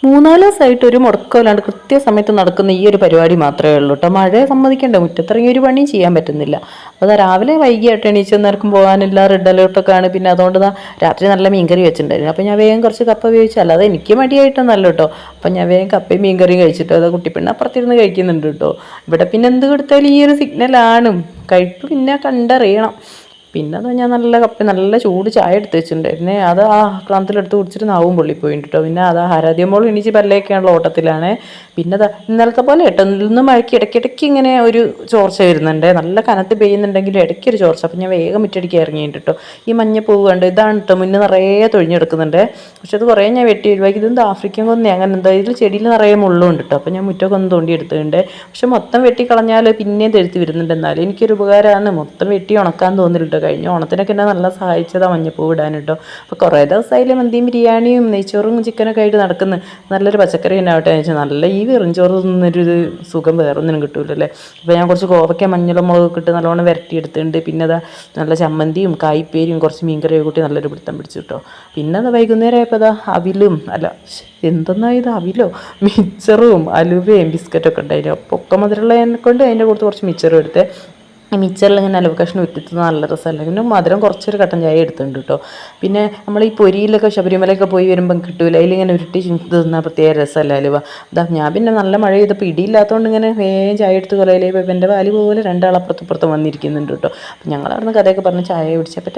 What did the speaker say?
മൂന്നാല് ദിവസമായിട്ട് ഒരു മുടക്കമില്ലാണ്ട് കൃത്യസമയത്ത് നടക്കുന്ന ഈ ഒരു പരിപാടി മാത്രമേ ഉള്ളൂ കേട്ടോ. മഴയെ സമ്മതിക്കണ്ടേ, മുറ്റത്തിറങ്ങി ഒരു പണിയും ചെയ്യാൻ പറ്റുന്നില്ല. അപ്പോൾ രാവിലെ വൈകിയായിട്ട് എണീച്ച് നേർക്കും പോകാനില്ല, റെഡ് അലേർട്ടൊക്കെ ആണ്. പിന്നെ അതുകൊണ്ട് രാത്രി നല്ല മീൻകറി വെച്ചിട്ടുണ്ടായിരുന്നു. അപ്പോൾ ഞാൻ വേഗം കുറച്ച് കപ്പ വേവിച്ചു. അല്ലാതെ എനിക്ക് മടിയായിട്ടൊന്നല്ല കേട്ടോ. അപ്പം ഞാൻ വേഗം കപ്പയും മീൻകറിയും കഴിച്ചിട്ടോ. അത് കുട്ടിപ്പെണ്ണ് അപ്പുറത്തിരുന്ന് കഴിക്കുന്നുണ്ട് കേട്ടോ. ഇവിടെ പിന്നെ എന്ത് കൊടുത്താലും ഈ ഒരു സിഗ്നലാണ്. കഴിപ്പ് പിന്നെ കണ്ടറിയണം. പിന്നെ അത് ഞാൻ നല്ല കപ്പ നല്ല ചൂട് ചായ എടുത്ത് വെച്ചിട്ടുണ്ടായിരുന്നേ. അത് ആ ക്ലാമത്തിലെടുത്ത് കുടിച്ചിട്ട് നാവും പൊള്ളിപ്പോയിട്ടുണ്ട് കേട്ടോ. പിന്നെ അത് ആരാധ്യമോൾ എണീച്ച് പല്ലേക്കാനുള്ള ഓട്ടത്തിലാണ്. പിന്നെ ഇന്നലത്തെ പോലെ കേട്ടോ, ഇന്ന് മഴയ്ക്ക് ഇടയ്ക്കിടയ്ക്ക് ഇങ്ങനെ ഒരു ചോർച്ച വരുന്നുണ്ട്. നല്ല കനത്ത് പെയ്യുന്നുണ്ടെങ്കിലും ഇടയ്ക്കൊരു ചോർച്ച. അപ്പം ഞാൻ വേഗം മുറ്റടിക്ക് ഇറങ്ങിയിട്ട് കേട്ടോ. ഈ മഞ്ഞപ്പൂവ് കണ്ട് ഇതാണ് കേട്ടോ, മുന്നേ നിറയെ തൊഴിഞ്ഞെടുക്കുന്നുണ്ട്. പക്ഷെ അത് കുറേ ഞാൻ വെട്ടി ഒഴിവാക്കി. ഇതെന്താ ആഫ്രിക്കൻ കൊന്നേ അങ്ങനെ എന്താ, ഇതിൽ ചെടിയിൽ നിറയെ മുള്ളുണ്ട് കേട്ടോ. അപ്പം ഞാൻ മുറ്റമൊക്കെ ഒന്ന് തോണ്ടി എടുത്തിട്ടുണ്ട്. പക്ഷെ മൊത്തം വെട്ടിക്കളഞ്ഞാൽ പിന്നെയും തെഴുത്ത് വരുന്നുണ്ട്. എന്നാലും എനിക്കൊരു ഉപകാരമാണ്. മൊത്തം വെട്ടി ഉണക്കാൻ തോന്നില്ല. കഴിഞ്ഞ ഓണത്തിനൊക്കെ എന്നെ നല്ല സഹായിച്ചതാണ് മഞ്ഞപ്പൂവ് ഇടാൻ കേട്ടോ. അപ്പോൾ കുറേ ദിവസമായില്ലേ മന്തിയും ബിരിയാണിയും നെയ്ച്ചോറും ചിക്കനൊക്കെ ആയിട്ട് നടക്കുന്നു. നല്ലൊരു പച്ചക്കറി തന്നെ ആവട്ടെ എന്ന് വെച്ചാൽ നല്ല ഈ വെറുംചോറ് തിന്നൊരു സുഖം വേറൊന്നിനും കിട്ടൂലല്ലേ. അപ്പോൾ ഞാൻ കുറച്ച് കോവയ്ക്ക മഞ്ഞളും മുളകൊക്കെ ഇട്ട് നല്ലോണം വരട്ടിയെടുത്തിട്ടുണ്ട്. പിന്നെ അതാ നല്ല ചമ്മന്തിയും കായ്പേരിയും കുറച്ച് മീൻകറിയൊക്കെ കൂട്ടി നല്ലൊരു പിടുത്തം പിടിച്ചു കേട്ടോ. പിന്നെ അത് വൈകുന്നേരം ആയപ്പോൾ അതാ അവിലും എന്തെന്നാ ഇത് അവിലോ മിച്ചറും അലുവയും ബിസ്ക്കറ്റൊക്കെ ഉണ്ടായിരുന്നു. അപ്പോൾ ഒക്കെ മധുരമുള്ളതിനെ കൊണ്ട് അതിൻ്റെ കൂടുതൽ കുറച്ച് മിച്ചറും എടുത്തേ. മിച്ചറിൽ ഇങ്ങനെ അലുവ കഷ്ണം ഇട്ടിട്ട് നല്ല രസമല്ല. പിന്നെ മധുരം കുറച്ചൊരു കട്ടൻ ചായ എടുത്തിട്ടുണ്ട് കേട്ടോ. പിന്നെ നമ്മൾ ഈ പൊരിയിലൊക്കെ ശബരിമലയൊക്കെ പോയി വരുമ്പം കിട്ടൂല, അതിലിങ്ങനെ ഉരുട്ടി തിന്നാൽ പ്രത്യേക രസമല്ല അലുവ. ഞാൻ പിന്നെ നല്ല മഴ ചെയ്തപ്പോൾ ഇടിയില്ലാത്തതുകൊണ്ട് ഇങ്ങനെ വേഗം ചായ എടുത്ത് കൊലയിലേക്ക് പോയപ്പോൾ എൻ്റെ വാല് പോലെ രണ്ടാളപ്പുറത്തും ഇപ്പുറത്തും വന്നിരിക്കുന്നുണ്ട് കേട്ടോ. അപ്പം ഞങ്ങൾ അവിടെ നിന്ന് കഥയൊക്കെ പറഞ്ഞ് ചായ കുടിച്ചപ്പോൾ